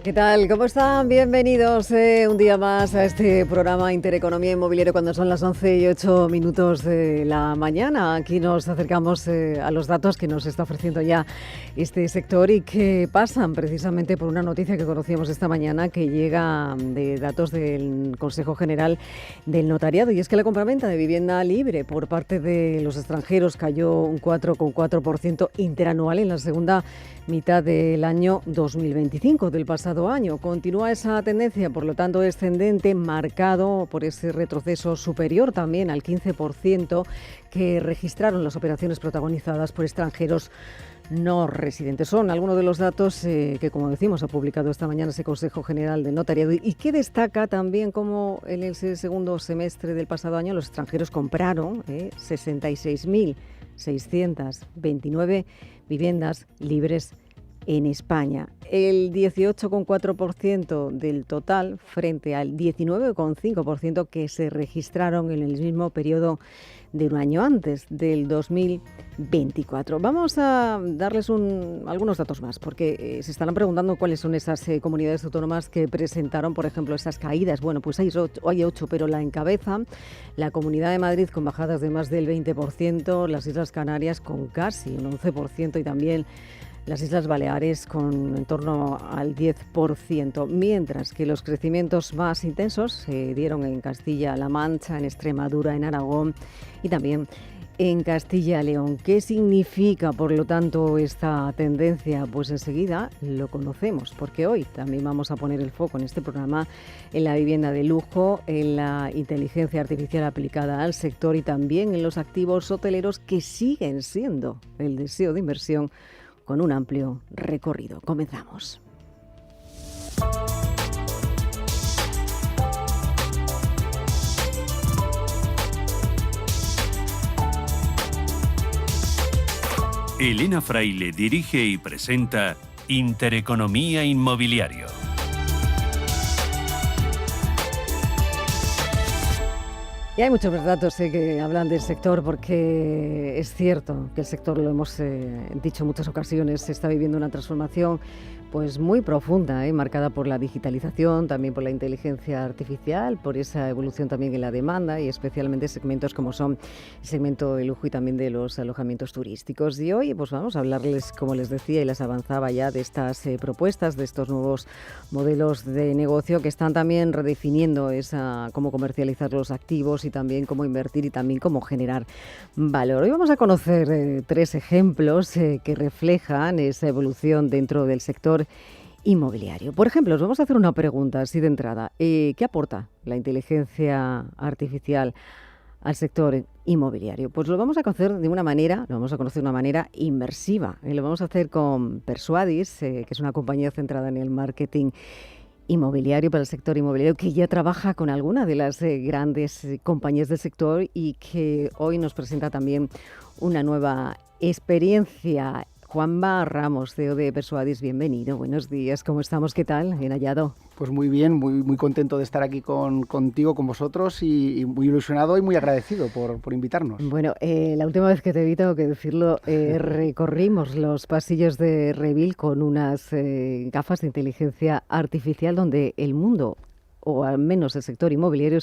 ¿Qué tal? ¿Cómo están? Bienvenidos un día más a este programa Intereconomía Inmobiliaria cuando son las 11:08 de la mañana. Aquí nos acercamos a los datos que nos está ofreciendo ya este sector y que pasan precisamente por una noticia que conocíamos esta mañana que llega de datos del Consejo General del Notariado, y es que la compraventa de vivienda libre por parte de los extranjeros cayó un 4,4% interanual en la segunda mitad del año 2025, del pasado año. Continúa esa tendencia, por lo tanto, descendente, marcado por ese retroceso superior también al 15% que registraron las operaciones protagonizadas por extranjeros no residentes. Son algunos de los datos que, como decimos, ha publicado esta mañana ese Consejo General del Notariado, y que destaca también como en el segundo semestre del pasado año los extranjeros compraron 66.629 viviendas libres en España. El 18,4% del total frente al 19,5% que se registraron en el mismo periodo de un año antes, del 2024. Vamos a darles algunos datos más, porque se estarán preguntando cuáles son esas comunidades autónomas que presentaron, por ejemplo, esas caídas. Bueno, pues hay 8, pero la encabeza la Comunidad de Madrid con bajadas de más del 20%, las Islas Canarias con casi un 11% y también las Islas Baleares con en torno al 10%, mientras que los crecimientos más intensos se dieron en Castilla-La Mancha, en Extremadura, en Aragón y también en Castilla-León. ¿Qué significa, por lo tanto, esta tendencia? Pues enseguida lo conocemos, porque hoy también vamos a poner el foco en este programa en la vivienda de lujo, en la inteligencia artificial aplicada al sector y también en los activos hoteleros que siguen siendo el deseo de inversión con un amplio recorrido. Comenzamos. Elena Fraile dirige y presenta Intereconomía Inmobiliario. Y hay muchos datos que hablan del sector, porque es cierto que el sector, lo hemos dicho en muchas ocasiones, está viviendo una transformación pues muy profunda, marcada por la digitalización, también por la inteligencia artificial, por esa evolución también en la demanda y especialmente segmentos como son el segmento de lujo y también de los alojamientos turísticos. Y hoy pues vamos a hablarles, como les decía y les avanzaba ya, de estas propuestas, de estos nuevos modelos de negocio que están también redefiniendo cómo comercializar los activos y también cómo invertir y también cómo generar valor. Hoy vamos a conocer 3 ejemplos que reflejan esa evolución dentro del sector inmobiliario. Por ejemplo, os vamos a hacer una pregunta así de entrada. ¿Qué aporta la inteligencia artificial al sector inmobiliario? Pues lo vamos a conocer de una manera inmersiva. Lo vamos a hacer con Persuadis, que es una compañía centrada en el marketing inmobiliario para el sector inmobiliario, que ya trabaja con alguna de las grandes compañías del sector y que hoy nos presenta también una nueva experiencia. Juanma Ramos, CEO de Persuadis, bienvenido. Buenos días, ¿cómo estamos? ¿Qué tal? Bien hallado. Pues muy bien, muy contento de estar aquí contigo, con vosotros y muy ilusionado y muy agradecido por invitarnos. Bueno, la última vez que te vi, tengo que decirlo, recorrimos los pasillos de Revil con unas gafas de inteligencia artificial donde el mundo, o al menos el sector inmobiliario,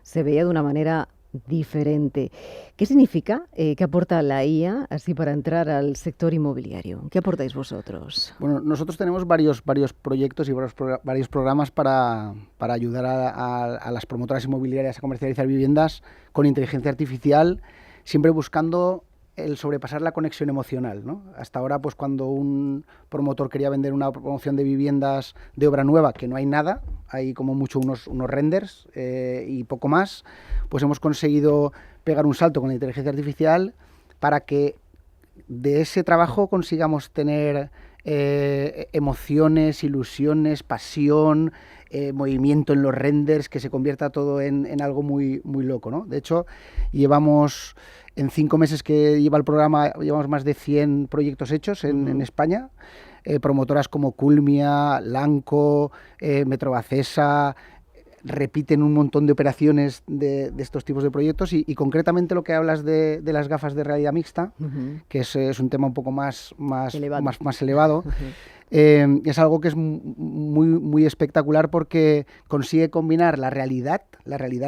se veía de una manera diferente. ¿Qué significa? ¿Qué aporta la IA así para entrar al sector inmobiliario? ¿Qué aportáis vosotros? Bueno, nosotros tenemos varios proyectos y varios programas para ayudar a las promotoras inmobiliarias a comercializar viviendas con inteligencia artificial, siempre buscando el sobrepasar la conexión emocional, ¿no? Hasta ahora, pues cuando un promotor quería vender una promoción de viviendas de obra nueva, que no hay nada, hay como mucho unos renders y poco más, pues hemos conseguido pegar un salto con la inteligencia artificial para que de ese trabajo consigamos tener emociones, ilusiones, pasión, movimiento en los renders, que se convierta todo en algo muy, muy loco, ¿no? De hecho, en 5 meses que lleva el programa, llevamos más de 100 proyectos hechos en España. Promotoras como Culmia, Lanco, Metrobacesa, repiten un montón de operaciones de estos tipos de proyectos y concretamente lo que hablas de las gafas de realidad mixta, que es un tema un poco más elevado. Es algo que es muy espectacular porque consigue combinar la realidad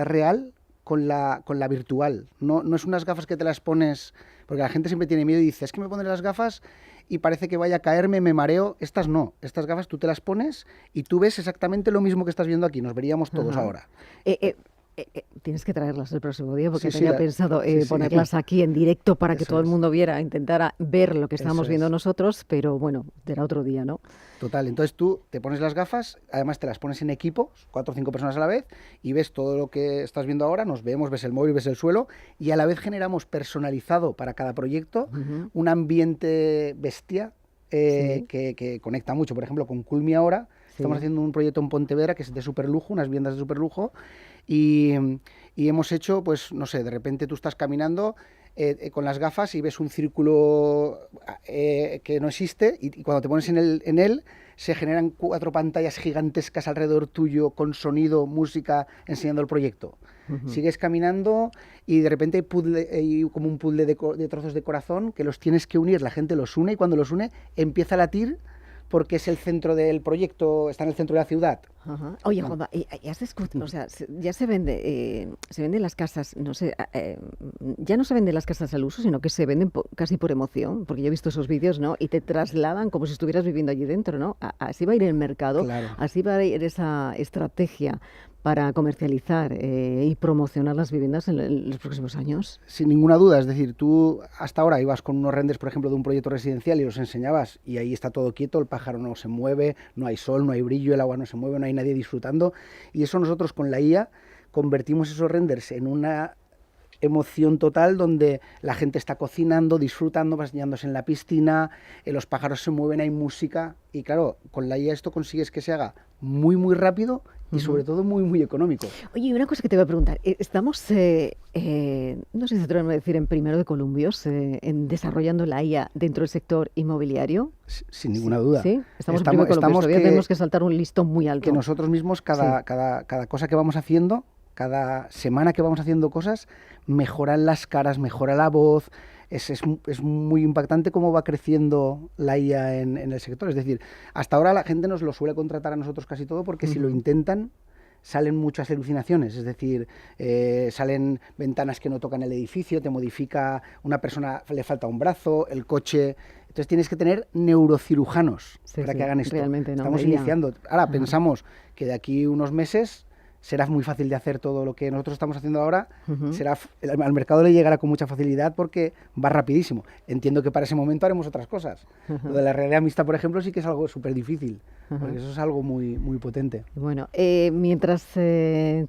real con la virtual. No es unas gafas que te las pones, porque la gente siempre tiene miedo y dice, es que me pondré las gafas y parece que vaya a caerme, me mareo. Estas no, estas gafas tú te las pones y tú ves exactamente lo mismo que estás viendo aquí, nos veríamos todos ahora. Tienes que traerlas el próximo día porque tenía pensado ponerlas aquí en directo para que todo el mundo intentara ver lo que estamos viendo nosotros, pero bueno, será otro día, ¿no? Total, entonces tú te pones las gafas, además te las pones en equipo, 4 o 5 personas a la vez, y ves todo lo que estás viendo ahora, nos vemos, ves el móvil, ves el suelo, y a la vez generamos personalizado para cada proyecto un ambiente bestia que conecta mucho. Por ejemplo, con Culmi ahora estamos haciendo un proyecto en Pontevedra que es de superlujo, unas viviendas de superlujo, y hemos hecho, pues no sé, de repente tú estás caminando con las gafas y ves un círculo que no existe y cuando te pones en él se generan 4 pantallas gigantescas alrededor tuyo con sonido, música, enseñando el proyecto. Sigues caminando y de repente hay como un puzzle de trozos de corazón que los tienes que unir, la gente los une y cuando los une empieza a latir porque es el centro del proyecto, está en el centro de la ciudad. Oye, Juanma, o sea, ya se vende en las casas, no sé, ya no se venden las casas al uso, sino que se venden casi por emoción, porque yo he visto esos vídeos, ¿no? Y te trasladan como si estuvieras viviendo allí dentro, ¿no? Así va a ir el mercado, así va a ir esa estrategia para comercializar y promocionar las viviendas en los próximos años. Sin ninguna duda, es decir, tú hasta ahora ibas con unos renders, por ejemplo, de un proyecto residencial y los enseñabas y ahí está todo quieto, el pájaro no se mueve, no hay sol, no hay brillo, el agua no se mueve, no hay nadie disfrutando y eso nosotros con la IA convertimos esos renders en una emoción total donde la gente está cocinando, disfrutando, bañándose en la piscina, los pájaros se mueven, hay música y claro, con la IA esto consigues que se haga muy muy rápido y sobre todo muy muy económico. Oye, una cosa que te voy a preguntar, estamos, no sé si se atreven a decir en primero de columbios, en desarrollando la IA dentro del sector inmobiliario. Sin ninguna duda. Sí, estamos en primero de columbios, todavía tenemos que saltar un listón muy alto. Que nosotros mismos cada cosa que vamos haciendo, cada semana que vamos haciendo cosas, mejoran las caras, mejora la voz. Es muy impactante cómo va creciendo la IA en el sector. Es decir, hasta ahora la gente nos lo suele contratar a nosotros casi todo porque si lo intentan salen muchas alucinaciones. Es decir, salen ventanas que no tocan el edificio, te modifica, una persona le falta un brazo, el coche. Entonces tienes que tener neurocirujanos para que hagan esto. Realmente no, estamos iniciando. Ahora pensamos que de aquí unos meses será muy fácil de hacer todo lo que nosotros estamos haciendo ahora, al mercado le llegará con mucha facilidad porque va rapidísimo. Entiendo que para ese momento haremos otras cosas. Lo de la realidad mixta, por ejemplo, sí que es algo súper difícil, porque eso es algo muy, muy potente. Bueno, mientras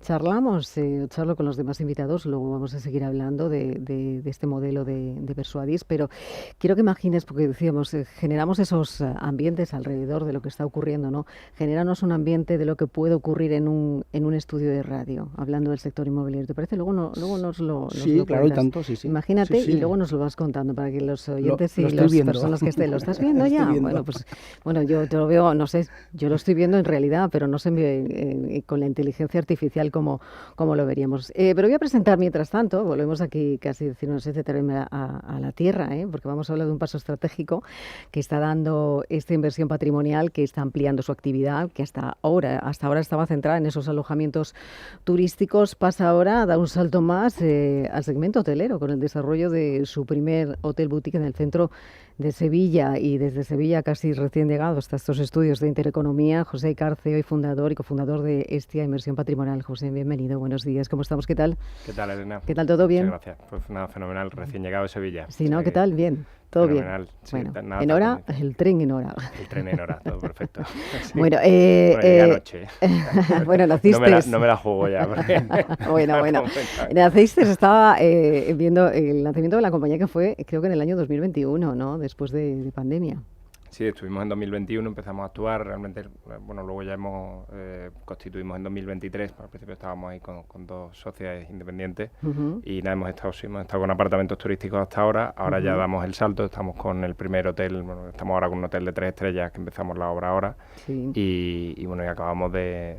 charlamos, charlo con los demás invitados, luego vamos a seguir hablando de este modelo de Persuadis, pero quiero que imagines, porque decíamos, generamos esos ambientes alrededor de lo que está ocurriendo, ¿no? Generarnos un ambiente de lo que puede ocurrir en un estudio de radio, hablando del sector inmobiliario. ¿Te parece? Luego nos lo Sí, claro, y tanto, sí. Imagínate, sí. Y luego nos lo vas contando para que los oyentes y las personas que estén. ¿Lo estás viendo ya? Bueno, yo lo veo, no sé, yo lo estoy viendo en realidad, pero no sé con la inteligencia artificial cómo lo veríamos. Pero voy a presentar mientras tanto, volvemos aquí casi decirnos a la tierra, porque vamos a hablar de un paso estratégico que está dando esta inversión patrimonial, que está ampliando su actividad, que hasta ahora estaba centrada en esos alojamientos turísticos, pasa ahora a dar un salto más al segmento hotelero con el desarrollo de su primer hotel boutique en el centro de Sevilla y desde Sevilla casi recién llegado hasta estos estudios de Intereconomía, José Icár, CEO y fundador y cofundador de Hestia Inversión Patrimonial. José, bienvenido, buenos días, ¿cómo estamos? ¿Qué tal? ¿Qué tal, Elena? ¿Qué tal, todo bien? Muchas gracias, pues nada, fenomenal, recién llegado de Sevilla. Sí, ¿no? ¿Qué tal? Bien. Todo fenomenal. Bien. Sí, bueno, en hora, el tren en hora. El tren en hora, todo perfecto. Sí. Bueno, anoche. Bueno, naciste. No me la juego ya. Porque bueno. Naciste, estaba viendo el nacimiento de la compañía que fue, creo que en el año 2021, ¿no? Después de pandemia. Sí, estuvimos en 2021, empezamos a actuar, realmente, bueno, luego ya constituimos en 2023, al principio estábamos ahí con 2 sociedades independientes y nada, hemos estado con apartamentos turísticos hasta ahora ya damos el salto, estamos con el primer hotel, bueno, estamos ahora con un hotel de 3 estrellas que empezamos la obra ahora y bueno, y acabamos de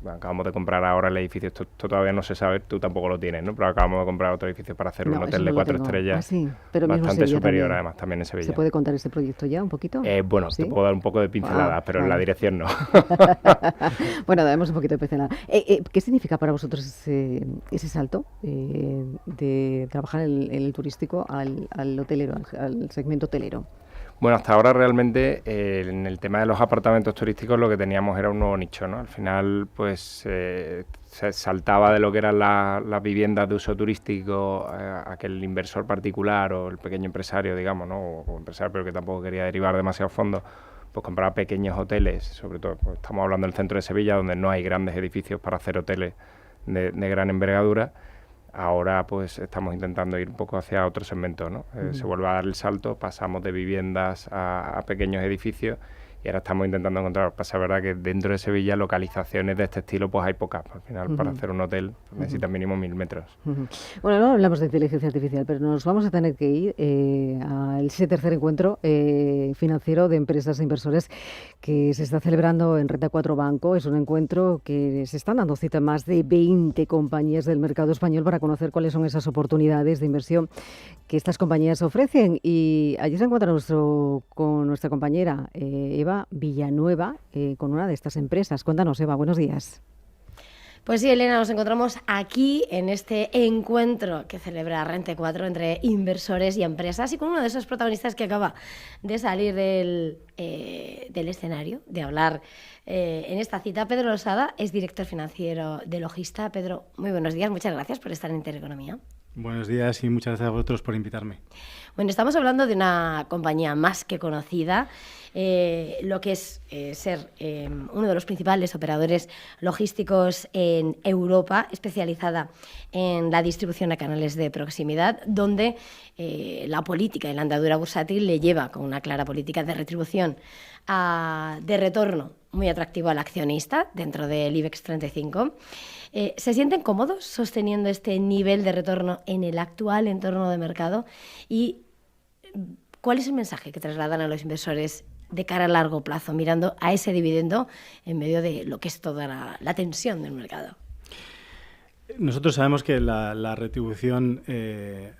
acabamos de comprar ahora el edificio, esto todavía no se sabe, tú tampoco lo tienes, ¿no? Pero acabamos de comprar otro edificio para hacer un hotel de 4 estrellas. Ah, sí, pero bastante superior, también. Además, también en Sevilla. ¿Se puede contar este proyecto ya un poquito? Bueno, ¿Sí? Te puedo dar un poco de pinceladas, pero en la dirección no. Bueno, damos un poquito de pincelada. ¿Qué significa para vosotros ese salto de trabajar en el turístico al hotelero, al segmento hotelero? Bueno, hasta ahora realmente en el tema de los apartamentos turísticos lo que teníamos era un nuevo nicho, ¿no? Al final, pues se saltaba de lo que eran las viviendas de uso turístico a que el inversor particular o el pequeño empresario, digamos, ¿no? O empresario, pero que tampoco quería derivar demasiado fondos, pues compraba pequeños hoteles, sobre todo, pues, estamos hablando del centro de Sevilla, donde no hay grandes edificios para hacer hoteles de gran envergadura. Ahora pues estamos intentando ir un poco hacia otro segmento, ¿no? Se vuelve a dar el salto, pasamos de viviendas a pequeños edificios y ahora estamos intentando encontrar, pasa verdad que dentro de Sevilla localizaciones de este estilo pues hay pocas, al final para hacer un hotel necesitas mínimo 1000 metros. Bueno, no hablamos de inteligencia artificial, pero nos vamos a tener que ir a ese tercer encuentro financiero de empresas e inversores que se está celebrando en Renta 4 Banco. Es un encuentro que se están dando cita más de 20 compañías del mercado español para conocer cuáles son esas oportunidades de inversión que estas compañías ofrecen. Y allí se encuentra con nuestra compañera Eva Villanueva, con una de estas empresas. Cuéntanos, Eva, buenos días. Pues sí, Elena, nos encontramos aquí en este encuentro que celebra Rente 4 entre inversores y empresas y con uno de esos protagonistas que acaba de salir del escenario, de hablar en esta cita. Pedro Losada es director financiero de Logista. Pedro, muy buenos días, muchas gracias por estar en Intereconomía. Buenos días y muchas gracias a vosotros por invitarme. Bueno, estamos hablando de una compañía más que conocida, lo que es ser uno de los principales operadores logísticos en Europa, especializada en la distribución a canales de proximidad, donde la política y la andadura bursátil le lleva con una clara política de retribución de retorno muy atractivo al accionista dentro del IBEX 35. ¿Se sienten cómodos sosteniendo este nivel de retorno en el actual entorno de mercado? ¿Y cuál es el mensaje que trasladan a los inversores de cara a largo plazo, mirando a ese dividendo en medio de lo que es toda la tensión del mercado? Nosotros sabemos que la retribución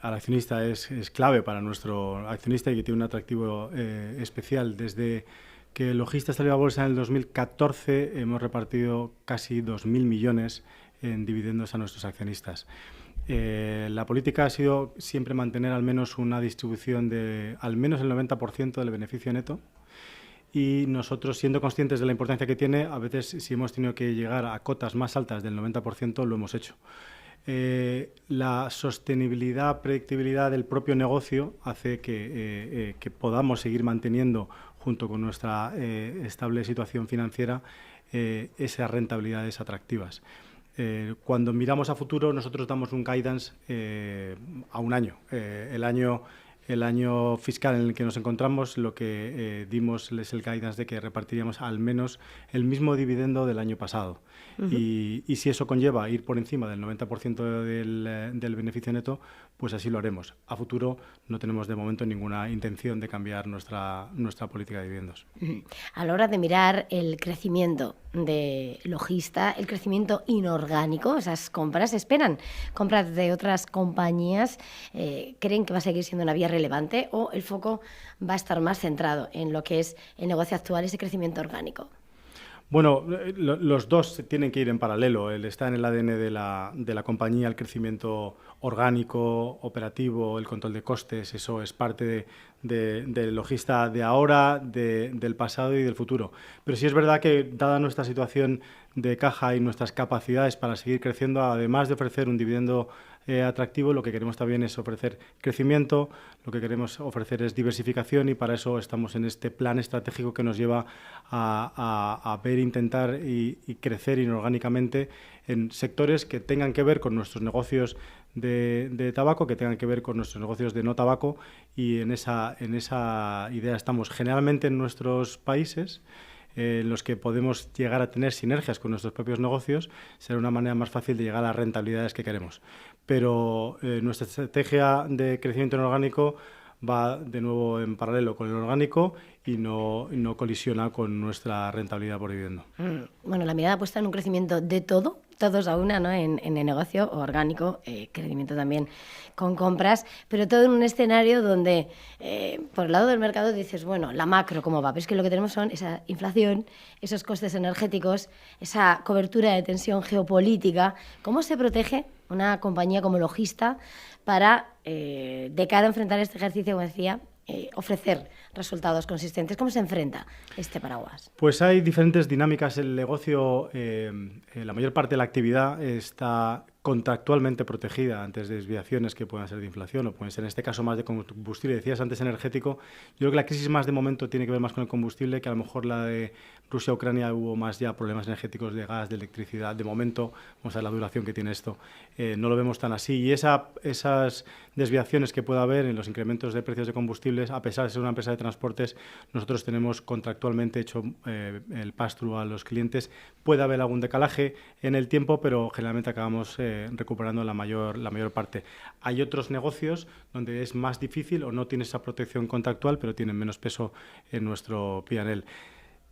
al accionista es clave para nuestro accionista y que tiene un atractivo especial. Desde que Logista salió a bolsa en el 2014 hemos repartido casi 2.000 millones en dividendos a nuestros accionistas. La política ha sido siempre mantener al menos una distribución de al menos el 90% del beneficio neto. Y nosotros, siendo conscientes de la importancia que tiene, a veces si hemos tenido que llegar a cotas más altas del 90%, lo hemos hecho. La sostenibilidad, predictibilidad del propio negocio hace que podamos seguir manteniendo, junto con nuestra estable situación financiera, esas rentabilidades atractivas. Cuando miramos a futuro, nosotros damos un guidance a un año. El año fiscal en el que nos encontramos, lo que dimos es el guidance de que repartiríamos al menos el mismo dividendo del año pasado. Y si eso conlleva ir por encima del 90% del beneficio neto, pues así lo haremos. A futuro no tenemos de momento ninguna intención de cambiar nuestra política de dividendos. A la hora de mirar el crecimiento de Logista, el crecimiento inorgánico, esas compras, ¿esperan compras de otras compañías? ¿Creen que va a seguir siendo una vía relevante o el foco va a estar más centrado en lo que es el negocio actual, ese crecimiento orgánico? Bueno, los dos tienen que ir en paralelo. Está en el ADN de la compañía el crecimiento orgánico, operativo, el control de costes. Eso es parte del Logista de ahora, del pasado y del futuro. Pero sí es verdad que, dada nuestra situación de caja y nuestras capacidades para seguir creciendo, además de ofrecer un dividendo atractivo, lo que queremos también es ofrecer crecimiento, lo que queremos ofrecer es diversificación y para eso estamos en este plan estratégico que nos lleva a ver, intentar y crecer inorgánicamente en sectores que tengan que ver con nuestros negocios de tabaco, que tengan que ver con nuestros negocios de no tabaco y en esa idea estamos generalmente en nuestros países. En los que podemos llegar a tener sinergias con nuestros propios negocios, será una manera más fácil de llegar a las rentabilidades que queremos. Pero nuestra estrategia de crecimiento inorgánico va de nuevo en paralelo con el orgánico y no colisiona con nuestra rentabilidad por dividendo. Bueno, la mirada puesta en un crecimiento de todos a una, ¿no? En el negocio orgánico, crecimiento también con compras, pero todo en un escenario donde por el lado del mercado dices, bueno, la macro, ¿cómo va? Pero es que lo que tenemos son esa inflación, esos costes energéticos, esa cobertura de tensión geopolítica. ¿Cómo se protege una compañía como Logista para, de cara a enfrentar este ejercicio, como decía, ofrecer resultados consistentes? ¿Cómo se enfrenta este paraguas? Pues hay diferentes dinámicas. El negocio, la mayor parte de la actividad está contractualmente protegida ante desviaciones que puedan ser de inflación o pueden ser en este caso más de combustible. Decías antes energético. Yo creo que la crisis más de momento tiene que ver más con el combustible, que a lo mejor la de Rusia-Ucrania hubo más ya problemas energéticos de gas, de electricidad. De momento, vamos a ver la duración que tiene esto. No lo vemos tan así. Y esas desviaciones que pueda haber en los incrementos de precios de combustibles, a pesar de ser una empresa de transportes, nosotros tenemos contractualmente hecho el pass-through a los clientes. Puede haber algún decalaje en el tiempo, pero generalmente acabamos recuperando la mayor parte. Hay otros negocios donde es más difícil o no tiene esa protección contractual, pero tienen menos peso en nuestro P&L.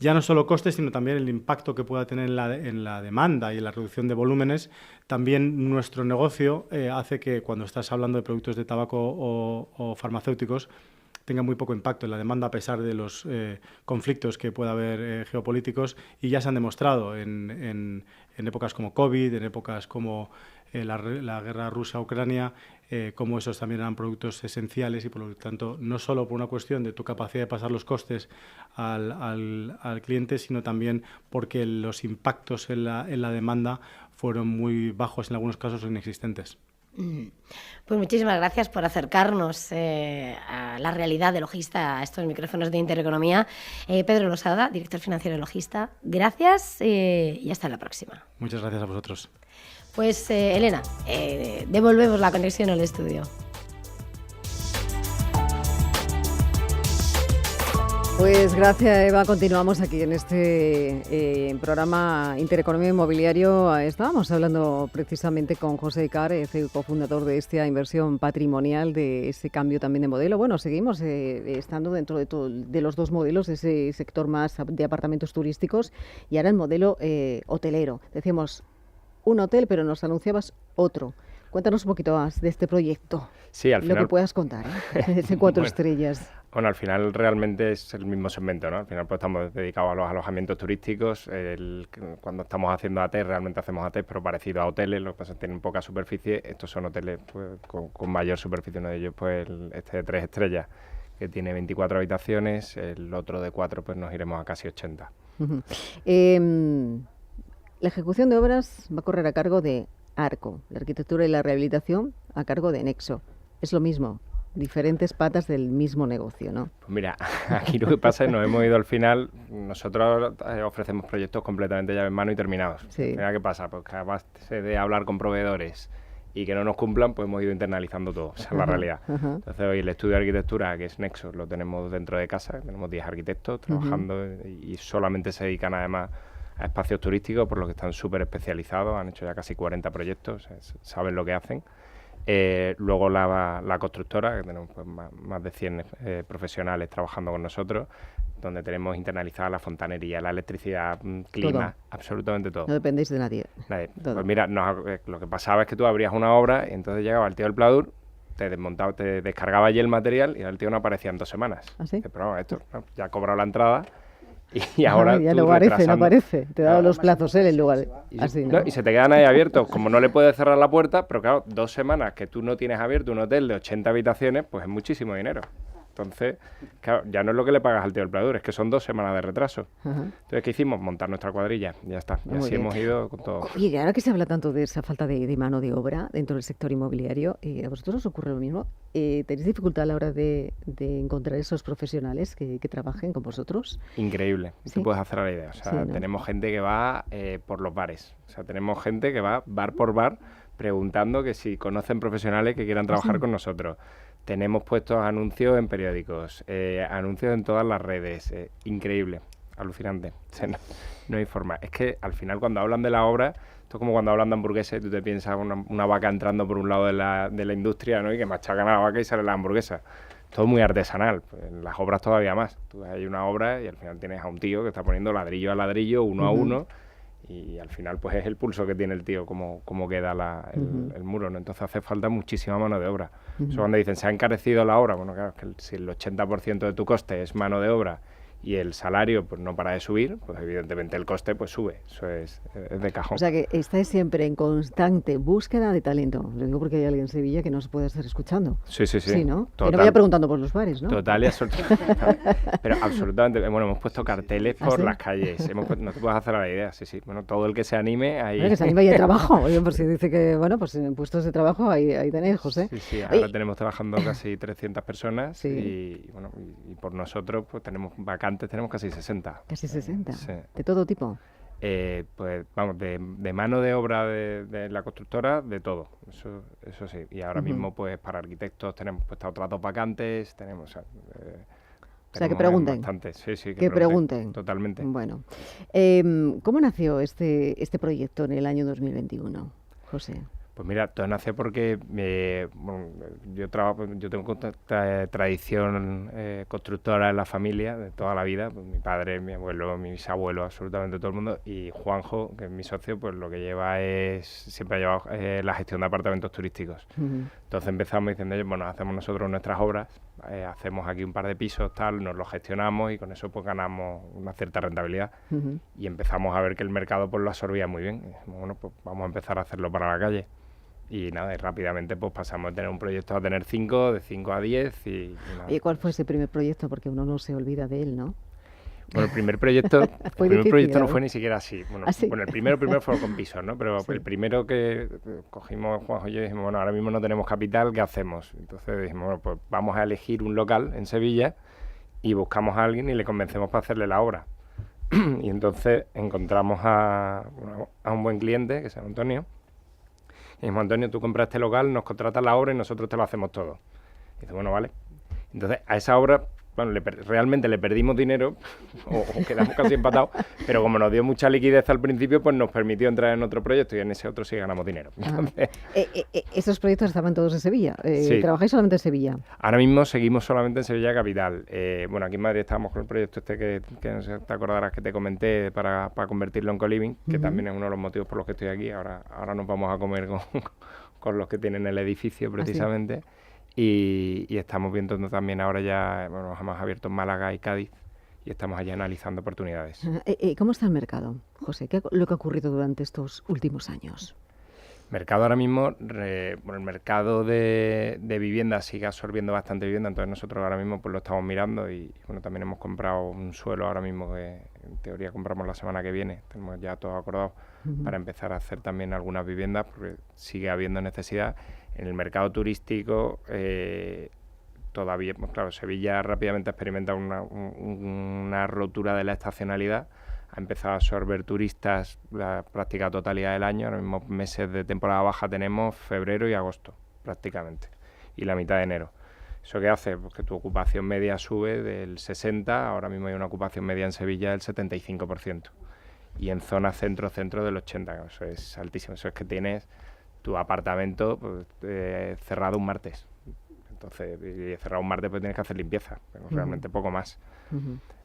Ya no solo costes, sino también el impacto que pueda tener en la demanda y en la reducción de volúmenes. También nuestro negocio hace que cuando estás hablando de productos de tabaco o farmacéuticos tenga muy poco impacto en la demanda a pesar de los conflictos que pueda haber geopolíticos, y ya se han demostrado en épocas como COVID, en épocas como la guerra Rusia-Ucrania, como esos también eran productos esenciales y por lo tanto no solo por una cuestión de tu capacidad de pasar los costes al cliente, sino también porque los impactos en la demanda fueron muy bajos, en algunos casos inexistentes. Pues muchísimas gracias por acercarnos a la realidad de Logista, a estos micrófonos de Intereconomía. Pedro Losada, director financiero de Logista, gracias y hasta la próxima. Muchas gracias a vosotros. Pues Elena, devolvemos la conexión al estudio. Pues gracias, Eva. Continuamos aquí en este programa Intereconomía Inmobiliario. Estábamos hablando precisamente con José Icár, CEO cofundador de esta inversión patrimonial, de ese cambio también de modelo. Bueno, seguimos estando dentro de los dos modelos, ese sector más de apartamentos turísticos y ahora el modelo hotelero. Decíamos un hotel, pero nos anunciabas otro. Cuéntanos un poquito más de este proyecto. Sí, al final, lo que puedas contar, ese 4 estrellas. Bueno, al final realmente es el mismo segmento, ¿no? Al final pues estamos dedicados a los alojamientos turísticos. Cuando estamos haciendo AT, realmente hacemos AT, pero parecido a hoteles, lo que pasa es que tienen poca superficie. Estos son hoteles pues, con mayor superficie, uno de ellos pues este de 3 estrellas, que tiene 24 habitaciones, el otro de 4 pues nos iremos a casi 80. Uh-huh. La ejecución de obras va a correr a cargo de Arco, la arquitectura y la rehabilitación a cargo de Nexo. Es lo mismo, diferentes patas del mismo negocio, ¿no? Pues mira, aquí lo que pasa es que nos hemos ido al final, nosotros ofrecemos proyectos completamente llave en mano y terminados. Sí. Mira qué pasa, pues que además de hablar con proveedores y que no nos cumplan, pues hemos ido internalizando todo, esa es la realidad. Entonces hoy el estudio de arquitectura, que es Nexo, lo tenemos dentro de casa, tenemos 10 arquitectos trabajando y solamente se dedican además a espacios turísticos, por lo que están súper especializados, han hecho ya casi 40 proyectos, saben lo que hacen. Luego la constructora, que tenemos pues, más de 100 profesionales trabajando con nosotros, donde tenemos internalizada la fontanería, la electricidad, clima, todo. Absolutamente todo. No dependéis de nadie. Pues mira, lo que pasaba es que tú abrías una obra y entonces llegaba el tío del Pladur, te desmontaba, te descargaba allí el material y el tío no aparecía en 2 semanas. ¿Ah, sí? Pero no, esto ya ha cobrado la entrada. Y ahora ya no aparece, te da los plazos en el lugar. Así, ¿no? Y se te quedan ahí abiertos, como no le puedes cerrar la puerta, pero claro, 2 semanas que tú no tienes abierto un hotel de 80 habitaciones, pues es muchísimo dinero. Entonces, claro, ya no es lo que le pagas al tío del Pladur, es que son 2 semanas de retraso. Entonces, ¿qué hicimos? Montar nuestra cuadrilla, ya está. Y así hemos ido con todo. Oye, ahora que se habla tanto de esa falta de mano de obra dentro del sector inmobiliario, ¿a vosotros os ocurre lo mismo? ¿Tenéis dificultad a la hora de encontrar esos profesionales que trabajen con vosotros? Increíble, ¿sí? Tú puedes hacer la idea. O sea, sí, ¿no? Tenemos gente que va por los bares. O sea, tenemos gente que va bar por bar preguntando que si conocen profesionales que quieran trabajar con nosotros. Tenemos puestos anuncios en periódicos, anuncios en todas las redes. Increíble, alucinante. O sea, no hay forma. Es que al final cuando hablan de la obra, esto es como cuando hablan de hamburguesas y tú te piensas una vaca entrando por un lado de la industria, ¿no? Y que machacan a la vaca y sale la hamburguesa. todo muy artesanal, pues en las obras todavía más. Tú hay una obra y al final tienes a un tío que está poniendo ladrillo a ladrillo, uno a uno, y al final pues es el pulso que tiene el tío cómo queda el muro, ¿no? Entonces hace falta muchísima mano de obra. Eso cuando dicen se ha encarecido la obra, bueno, claro, es que si el 80% de tu coste es mano de obra y el salario pues no para de subir, pues evidentemente el coste pues sube, eso es de cajón. O sea que estáis siempre en constante búsqueda de talento. Lo digo porque hay alguien en Sevilla que nos puede estar escuchando. Sí. Sí, ¿no? Total, que no vaya preguntando por los bares, ¿no? Total y absolutamente. Pero absolutamente, bueno, hemos puesto carteles por ¿sí? las calles, no te puedes hacer a la idea, sí. Bueno, todo el que se anime ahí... Bueno, que se anime y hay trabajo. Oye, pues si dice que, bueno, pues en puestos de trabajo ahí tenéis, José. Sí, ahora tenemos trabajando casi 300 personas y bueno, y por nosotros pues tenemos vacantes, tenemos casi 60. Casi 60, sí. ¿De todo tipo? Pues vamos, de mano de obra de la constructora, de todo, eso sí. Y ahora mismo pues para arquitectos tenemos puestas otras 2 vacantes, tenemos... O sea, que pregunten. Bastantes. Sí, que pregunten. Totalmente. Bueno, ¿cómo nació este proyecto en el año 2021, José? Pues mira, todo nace porque yo tengo tradición constructora en la familia de toda la vida, pues mi padre, mi abuelo, mi bisabuelo, absolutamente todo el mundo, y Juanjo, que es mi socio, pues lo que siempre ha llevado la gestión de apartamentos turísticos. Entonces empezamos diciendo, oye, bueno, hacemos nosotros nuestras obras, hacemos aquí un par de pisos, tal, nos los gestionamos y con eso pues ganamos una cierta rentabilidad. Y empezamos a ver que el mercado pues lo absorbía muy bien. Y dijimos, bueno, pues vamos a empezar a hacerlo para la calle. Y nada, y rápidamente pues pasamos de tener un proyecto a tener 5, de 5 a 10 y nada. ¿Y cuál fue ese primer proyecto? Porque uno no se olvida de él, ¿no? Bueno, el primer proyecto no fue ni siquiera así. Bueno, ¿Ah, sí? Bueno, el primero fue con pisos, ¿no? Pero Sí. el primero que cogimos Juanjo y yo dijimos, bueno, ahora mismo no tenemos capital, ¿qué hacemos? Entonces dijimos, bueno, pues vamos a elegir un local en Sevilla y buscamos a alguien y le convencemos para hacerle la obra. Y entonces encontramos a un buen cliente que se llama Antonio. Y dijimos, Antonio, tú compras este local, nos contratas la obra y nosotros te lo hacemos todo. Y dice, bueno, vale. Entonces, a esa obra, bueno, realmente le perdimos dinero, o quedamos casi empatados, pero como nos dio mucha liquidez al principio, pues nos permitió entrar en otro proyecto y en ese otro sí ganamos dinero. Entonces, ¿Estos proyectos estaban todos en Sevilla? Sí. ¿Trabajáis solamente en Sevilla? ahora mismo seguimos solamente en Sevilla Capital. Bueno, aquí en Madrid estábamos con el proyecto que no sé, te acordarás que te comenté para convertirlo en co-living, que también es uno de los motivos por los que estoy aquí. Ahora nos vamos a comer con los que tienen el edificio precisamente. Y estamos viendo también ahora ya, bueno, hemos abierto en Málaga y Cádiz y estamos allá analizando oportunidades. ¿Cómo está el mercado, José? ¿Qué es lo que ha ocurrido durante estos últimos años? Mercado ahora mismo, bueno, el mercado de vivienda sigue absorbiendo bastante vivienda, entonces nosotros ahora mismo pues lo estamos mirando y bueno, también hemos comprado un suelo ahora mismo que en teoría compramos la semana que viene, tenemos ya todo acordado para empezar a hacer también algunas viviendas porque sigue habiendo necesidad. En el mercado turístico todavía, pues claro, Sevilla rápidamente experimenta una rotura de la estacionalidad. Ha empezado a absorber turistas la práctica totalidad del año. Ahora mismo meses de temporada baja tenemos febrero y agosto, prácticamente, y la mitad de enero. ¿Eso qué hace? Pues que tu ocupación media sube del 60%, ahora mismo hay una ocupación media en Sevilla del 75%, y en zona centro del 80%, eso es altísimo. Eso es que tienes tu apartamento pues, cerrado un martes. Entonces, y cerrado un martes pues tienes que hacer limpieza, pero realmente poco más.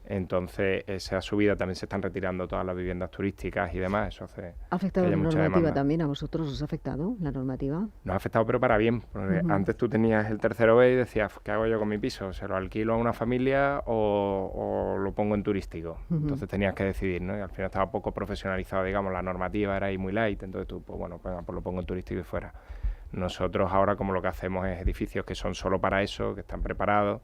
Entonces, esa subida también se están retirando todas las viviendas turísticas y demás. Eso hace ¿Ha afectado que la haya mucha normativa demanda. también? ¿A vosotros os ha afectado la normativa? Nos ha afectado, pero para bien. Porque antes tú tenías el tercero B y decías, ¿qué hago yo con mi piso? ¿Se lo alquilo a una familia o lo pongo en turístico? Entonces tenías que decidir, ¿no? Y al final estaba poco profesionalizado, digamos, la normativa era ahí muy light, entonces tú, pues bueno, venga, pues lo pongo en turístico y fuera. Nosotros ahora como lo que hacemos es edificios que son solo para eso, que están preparados.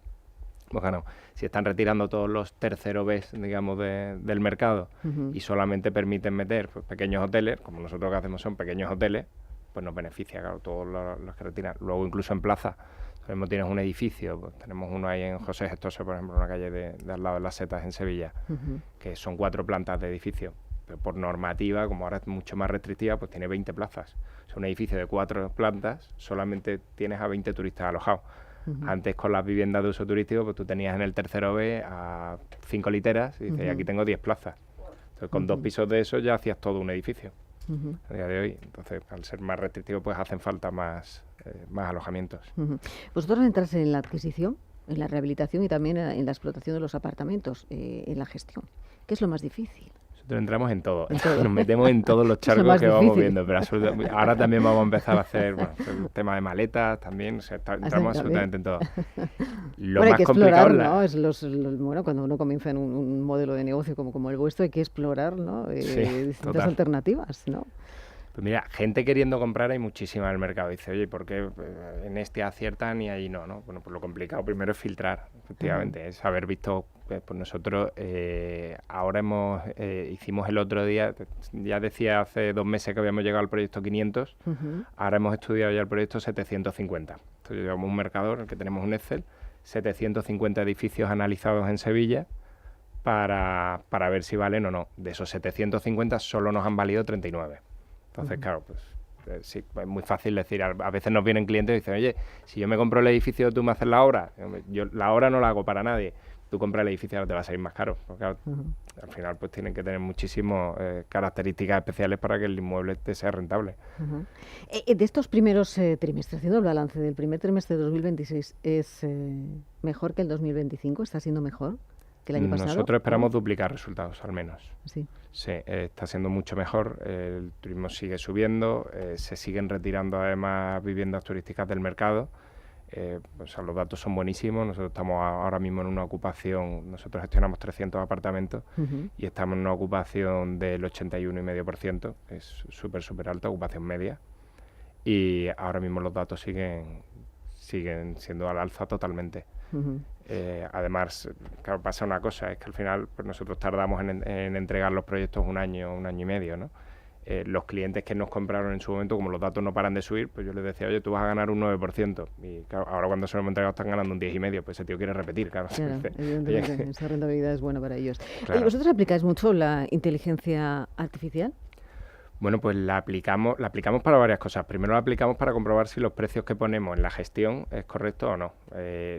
Pues bueno, si están retirando todos los terceros Bs, digamos, del mercado y solamente permiten meter pues, pequeños hoteles, como nosotros lo que hacemos son pequeños hoteles, pues nos beneficia, claro, todos los que retiran. Luego incluso en plaza, mismo tienes un edificio, pues tenemos uno ahí en José Gestoso, por ejemplo, en una calle de al lado de Las Setas, en Sevilla, que son 4 plantas de edificio. Pero por normativa, como ahora es mucho más restrictiva, pues tiene 20 plazas. O sea, un edificio de 4 plantas, solamente tienes a 20 turistas alojados. Antes con las viviendas de uso turístico, pues tú tenías en el tercero B a 5 literas y dices, aquí tengo 10 plazas. Entonces con 2 pisos de eso ya hacías todo un edificio a día de hoy. Entonces al ser más restrictivo pues hacen falta más alojamientos. ¿Vosotros entráis en la adquisición en la rehabilitación y también en la explotación de los apartamentos, en la gestión. ¿Qué es lo más difícil? Nosotros entramos en todo. Nos metemos en todos los charcos que vamos viendo, pero ahora también vamos a empezar a hacer el tema de maletas también, entramos absolutamente en todo. Lo más hay que complicado explorar, ¿no? Bueno, cuando uno comienza en un modelo de negocio como el vuestro, hay que explorar, ¿no? Distintas alternativas, ¿no? Pues mira, gente queriendo comprar hay muchísima en el mercado. Dice, oye, ¿por qué en este aciertan y ahí no? Bueno, pues lo complicado primero es filtrar, efectivamente, es haber visto, pues nosotros ahora hicimos el otro día, ya decía hace 2 meses que habíamos llegado al proyecto 500, ahora hemos estudiado ya el proyecto 750. Entonces llevamos un marcador en el que tenemos un Excel, 750 edificios analizados en Sevilla, para ver si valen o no. De esos 750 solo nos han valido 39. Entonces, claro, pues sí, es muy fácil decir, a veces nos vienen clientes y dicen, oye, si yo me compro el edificio, tú me haces la obra. Yo la obra no la hago para nadie. Tú compras el edificio, ahora te va a salir más caro. Porque claro, al final pues tienen que tener muchísimas características especiales para que el inmueble te sea rentable. De estos primeros trimestres, haciendo el balance del primer trimestre de 2026, ¿es mejor que el 2025? ¿Está siendo mejor que el año pasado? Nosotros esperamos duplicar resultados, al menos. Sí. Sí, está siendo mucho mejor, el turismo sigue subiendo, se siguen retirando además viviendas turísticas del mercado, los datos son buenísimos, nosotros estamos ahora mismo en una ocupación, nosotros gestionamos 300 apartamentos y estamos en una ocupación del 81,5%, es súper alta, ocupación media, y ahora mismo los datos siguen siendo al alza totalmente. Además, claro, pasa una cosa, es que al final pues nosotros tardamos en entregar los proyectos un año y medio, ¿no? Los clientes que nos compraron en su momento, como los datos no paran de subir, pues yo les decía, oye, tú vas a ganar un 9%. Y claro, ahora cuando se lo hemos entregado están ganando un 10,5%, pues ese tío quiere repetir, claro. Evidentemente, esa rentabilidad es buena para ellos. Claro. ¿Vosotros aplicáis mucho la inteligencia artificial? Bueno, pues la aplicamos para varias cosas. Primero la aplicamos para comprobar si los precios que ponemos en la gestión es correcto o no.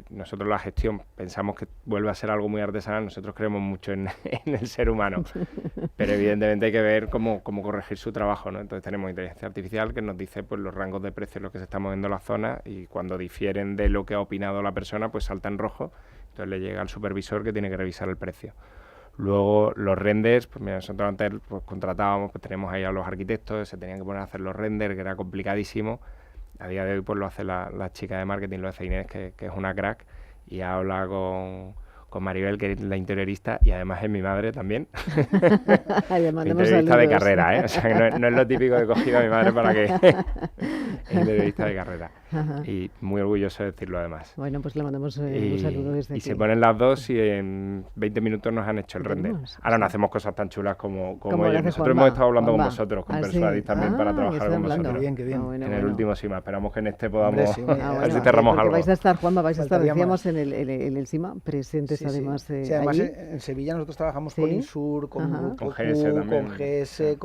Nosotros la gestión pensamos que vuelve a ser algo muy artesanal, nosotros creemos mucho en el ser humano, pero evidentemente hay que ver cómo corregir su trabajo, ¿no? Entonces tenemos inteligencia artificial que nos dice pues los rangos de precios en los que se están moviendo las zonas y cuando difieren de lo que ha opinado la persona, pues salta en rojo, entonces le llega al supervisor que tiene que revisar el precio. Luego los renders, pues mira, nosotros antes pues, contratábamos, pues tenemos ahí a los arquitectos, se tenían que poner a hacer los renders, que era complicadísimo. A día de hoy pues lo hace la chica de marketing, lo hace Inés, que es una crack, y habla con Maribel, que es la interiorista, y además es mi madre también. Interiorista de carrera, ¿eh? O sea, que no es lo típico de cogido a mi madre para que... es interiorista de carrera. Y muy orgulloso de decirlo además. Bueno, pues le mandamos un saludo desde aquí. Y se ponen las dos y en 20 minutos nos han hecho el render. Ahora no hacemos cosas tan chulas como ellos. Nosotros hemos estado hablando con vosotros, con Persuadis también, para trabajar con vosotros. Qué bien. En el último SIMA. Esperamos que en este podamos... a ver si cerramos algo. Vais a estar, Juanma, decíamos, en el SIMA, presentes además además allí. En Sevilla nosotros trabajamos con Insur, con GS también. Con GS,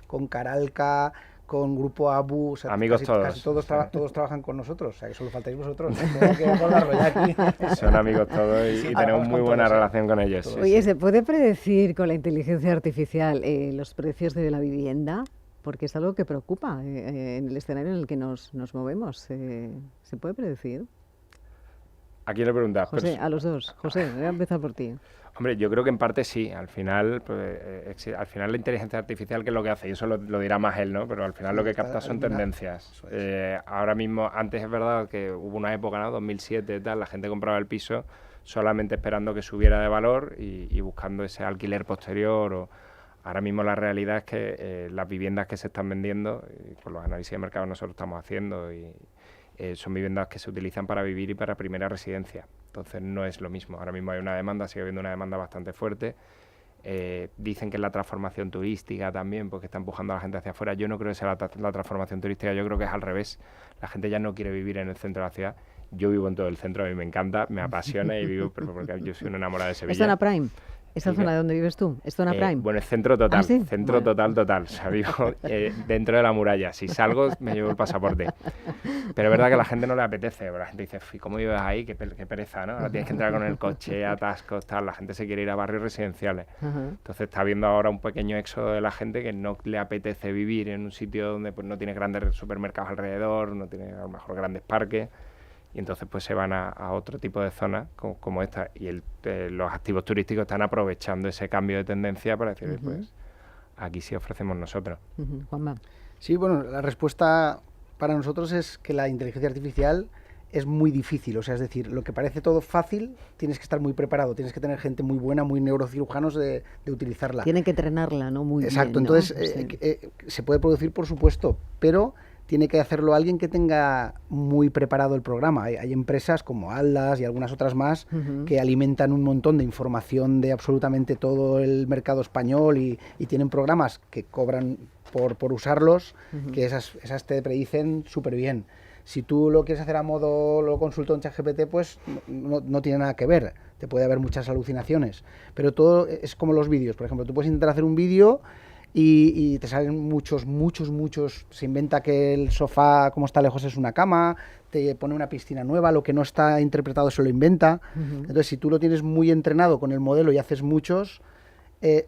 con Caralca, con Grupo ABU, o sea, amigos casi todos trabajan con nosotros, o sea que solo faltáis vosotros, tengo que acordarlo ya aquí. Son amigos todos y tenemos muy buena relación con ellos. Oye, ¿se puede predecir con la inteligencia artificial los precios de la vivienda? Porque es algo que preocupa en el escenario en el que nos movemos. ¿Se puede predecir? ¿A quién le preguntas? José, a los dos. José, voy a empezar por ti. Hombre, yo creo que en parte sí. Al final, pues, la inteligencia artificial, ¿qué es lo que hace? Y eso lo dirá más él, ¿no? Pero al final lo que capta son tendencias. Ahora mismo, antes es verdad que hubo una época, ¿no? 2007 y tal, la gente compraba el piso solamente esperando que subiera de valor y buscando ese alquiler posterior. Ahora mismo la realidad es que las viviendas que se están vendiendo, y por los análisis de mercado nosotros estamos haciendo, son viviendas que se utilizan para vivir y para primera residencia. Entonces no es lo mismo. Ahora mismo hay una demanda, sigue habiendo una demanda bastante fuerte. Dicen que es la transformación turística también, porque está empujando a la gente hacia afuera. Yo no creo que sea la transformación turística, yo creo que es al revés. La gente ya no quiere vivir en el centro de la ciudad. Yo vivo en todo el centro, a mí me encanta, me apasiona y vivo porque yo soy una enamorada de Sevilla. ¿Es zona prime? ¿Esa zona de donde vives tú? ¿Es zona prime? Bueno, es centro total, ¿Ah, sí? Centro total. O sea, vivo dentro de la muralla. Si salgo, me llevo el pasaporte. Pero es verdad que a la gente no le apetece. La gente dice, ¿cómo vives ahí? Qué pereza, ¿no? Ahora tienes que entrar con el coche, atascos, tal. La gente se quiere ir a barrios residenciales. Entonces está habiendo ahora un pequeño éxodo de la gente que no le apetece vivir en un sitio donde pues, no tiene grandes supermercados alrededor, no tiene a lo mejor grandes parques. y entonces pues se van a otro tipo de zonas como esta, y los activos turísticos están aprovechando ese cambio de tendencia para decir, pues aquí sí ofrecemos nosotros. Juanma. Sí, bueno, la respuesta para nosotros es que la inteligencia artificial es muy difícil, o sea, es decir, lo que parece todo fácil, tienes que estar muy preparado, tienes que tener gente muy buena, muy neurocirujanos de utilizarla. Tienen que entrenarla, ¿no? Muy Exacto, bien, ¿no? entonces se puede producir, por supuesto, pero tiene que hacerlo alguien que tenga muy preparado el programa. Hay empresas como Atlas y algunas otras más que alimentan un montón de información de absolutamente todo el mercado español y tienen programas que cobran por usarlos, que esas te predicen súper bien. Si tú lo quieres hacer a modo, lo consulto en ChatGPT, pues no tiene nada que ver. Te puede haber muchas alucinaciones. Pero todo es como los vídeos. Por ejemplo, tú puedes intentar hacer un vídeo y te salen muchos. Se inventa que el sofá, como está lejos, es una cama, te pone una piscina nueva, lo que no está interpretado se lo inventa. Entonces, si tú lo tienes muy entrenado con el modelo y haces muchos,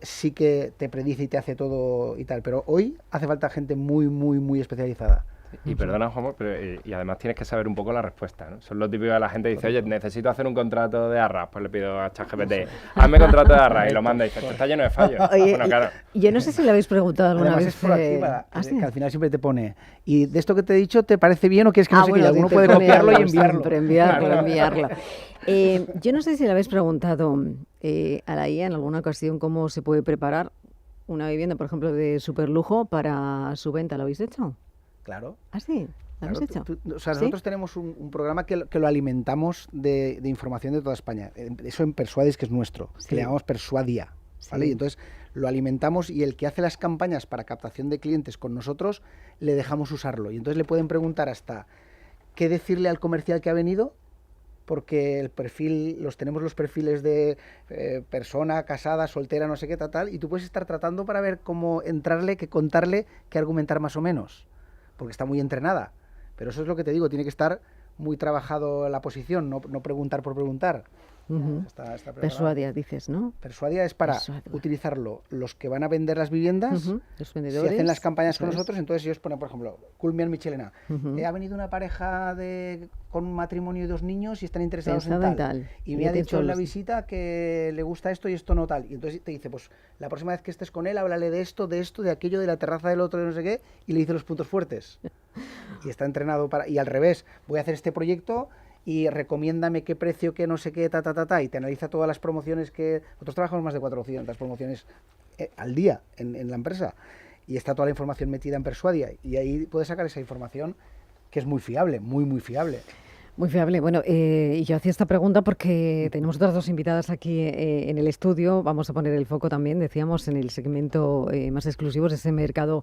sí que te predice y te hace todo y tal. Pero hoy hace falta gente muy especializada. Y perdona, Juanma, pero y además tienes que saber un poco la respuesta, ¿no? Son lo típico de la gente que dice, oye, necesito hacer un contrato de arras, pues le pido a ChatGPT, hazme contrato de arras, y lo manda y dice, está lleno de fallos. Oye, Bueno, claro. yo no sé si le habéis preguntado alguna Además vez. es proactiva, ¿sí? que al final siempre te pone, y de esto que te he dicho, ¿te parece bien o quieres que no sé qué? Y bueno, alguno te puede pone copiarlo y algo, enviarlo. siempre enviarlo. Yo no sé si le habéis preguntado a la IA en alguna ocasión cómo se puede preparar una vivienda, por ejemplo, de superlujo para su venta. ¿Lo habéis hecho? Claro. ¿Ah, sí? ¿Lo habéis hecho? O sea, ¿Sí? nosotros tenemos un programa que lo alimentamos de información de toda España. Eso en Persuadis, que es nuestro, Sí. que le llamamos Persuadia, ¿vale? Sí. Y entonces lo alimentamos y el que hace las campañas para captación de clientes con nosotros, le dejamos usarlo. Y entonces le pueden preguntar hasta qué decirle al comercial que ha venido, porque el perfil, tenemos los perfiles de persona, casada, soltera, no sé qué, tal, y tú puedes estar tratando para ver cómo entrarle, qué contarle, qué argumentar más o menos, porque está muy entrenada. Pero eso es lo que te digo, tiene que estar muy trabajado la posición, no preguntar por preguntar. Está preparado. Persuadia, dices, ¿no? Persuadia es para Persuadia. utilizarlo los que van a vender las viviendas. Los Si vendedores. hacen las campañas con eso es. nosotros, entonces ellos ponen, por ejemplo, Culmian Michelena. Ha venido una pareja con un matrimonio y 2 niños y están interesados Pensaba en tal. en tal. Y Y me ya ha te dicho he en la hecho los- visita que le gusta esto y esto no tal. Y entonces te dice, pues la próxima vez que estés con él, háblale de esto, de aquello, de la terraza del otro, de no sé qué, y le dice los puntos fuertes. Y está entrenado para... Y al revés, voy a hacer este proyecto y recomiéndame qué precio, qué no sé qué, y te analiza todas las promociones que... Nosotros trabajamos más de 400 promociones al día en la empresa, y está toda la información metida en Persuadia, y ahí puedes sacar esa información que es muy fiable, muy fiable. Muy fiable. Bueno, y yo hacía esta pregunta porque tenemos otras 2 invitadas aquí en el estudio. Vamos a poner el foco también, decíamos, en el segmento más exclusivo, ese mercado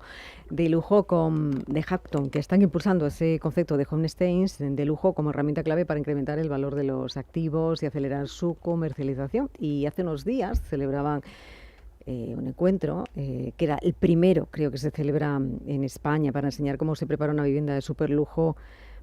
de lujo con The Hapton, que están impulsando ese concepto de homestays de lujo como herramienta clave para incrementar el valor de los activos y acelerar su comercialización. Y hace unos días celebraban un encuentro que era el primero, creo que se celebra en España, para enseñar cómo se prepara una vivienda de superlujo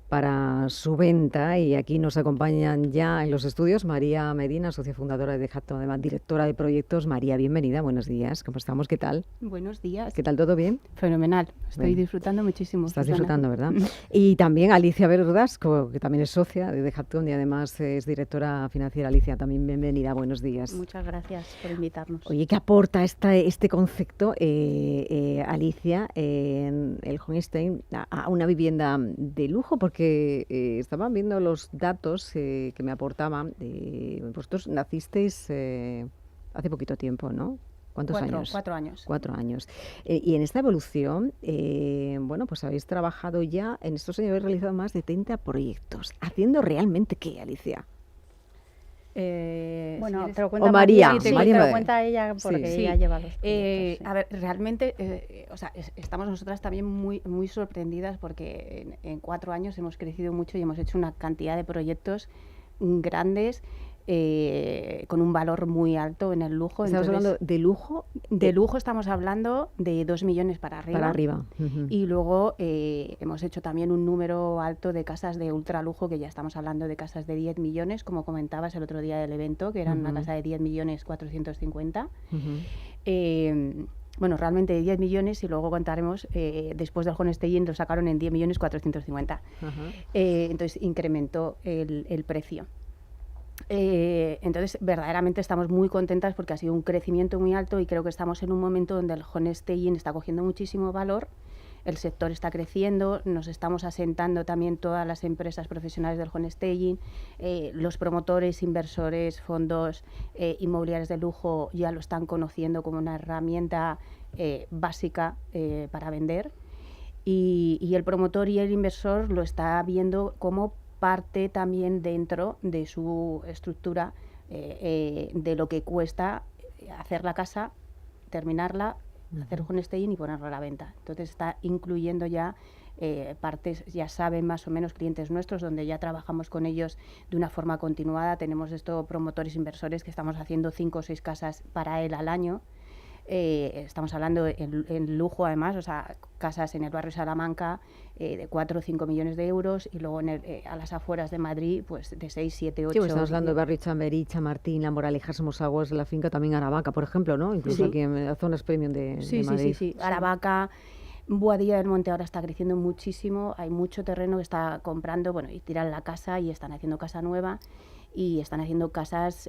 para su venta, y aquí nos acompañan ya en los estudios María Medina, socia fundadora de The Hapton, además directora de proyectos. María, bienvenida, buenos días, ¿cómo estamos? ¿Qué tal? Buenos días. ¿Qué tal? ¿Todo bien? Fenomenal. Estoy Bien. disfrutando muchísimo. Estás Susana. disfrutando, ¿verdad? Y también Alicia Verdasco, que también es socia de The Hapton y además es directora financiera. Alicia, también bienvenida, buenos días. Muchas gracias por invitarnos. Oye, ¿qué aporta este concepto, Alicia, en el homestay a una vivienda de lujo? Porque estaban viendo los datos que me aportaban. Vosotros nacisteis hace poquito tiempo, ¿no? ¿Cuántos años? 4 años. 4 años. Y en esta evolución, bueno, pues habéis trabajado ya, en estos años habéis realizado más de 30 proyectos. ¿Haciendo realmente qué, Alicia? Bueno, si te lo cuenta O María. Sí, te María lo me- cuenta ella porque Sí. ella lleva los proyectos, sí. A ver, realmente, o sea, estamos nosotras también muy sorprendidas porque en 4 años hemos crecido mucho y hemos hecho una cantidad de proyectos grandes con un valor muy alto en el lujo. Estamos Entonces, hablando de lujo. de lujo estamos hablando de 2 millones para arriba. Para arriba. Ujú. Y luego hemos hecho también un número alto de casas de ultralujo, que ya estamos hablando de casas de 10 millones, como comentabas el otro día del evento, que eran una Ujú. casa de 10 millones 450. Ujú. bueno, realmente de 10 millones y luego contaremos, después del Honestein lo sacaron en 10.450.000. Entonces incrementó el precio. Entonces, verdaderamente estamos muy contentas porque ha sido un crecimiento muy alto y creo que estamos en un momento donde el Honestein está cogiendo muchísimo valor, el sector está creciendo, nos estamos asentando también todas las empresas profesionales del Honestein, los promotores, inversores, fondos inmobiliarios de lujo ya lo están conociendo como una herramienta básica para vender y el promotor y el inversor lo está viendo como parte también dentro de su estructura de lo que cuesta hacer la casa, terminarla, hacer Honestein y ponerla a la venta. Entonces está incluyendo ya partes, ya saben más o menos clientes nuestros, donde ya trabajamos con ellos de una forma continuada. Tenemos estos promotores inversores que estamos haciendo 5 o 6 casas para él al año. Estamos hablando en lujo además, o sea, casas en el barrio Salamanca de 4 o 5 millones de euros y luego a las afueras de Madrid pues de 6, 7, 8. Sí, pues estamos hablando de barrio Chamberí, Chamartín, La Moraleja, Somosaguas, la finca también Aravaca, por ejemplo, ¿no? Incluso aquí en las zonas premium de Madrid. Sí. Aravaca, Boadilla del Monte ahora está creciendo muchísimo, hay mucho terreno que está comprando, bueno, y tiran la casa y están haciendo casa nueva. Y están haciendo casas,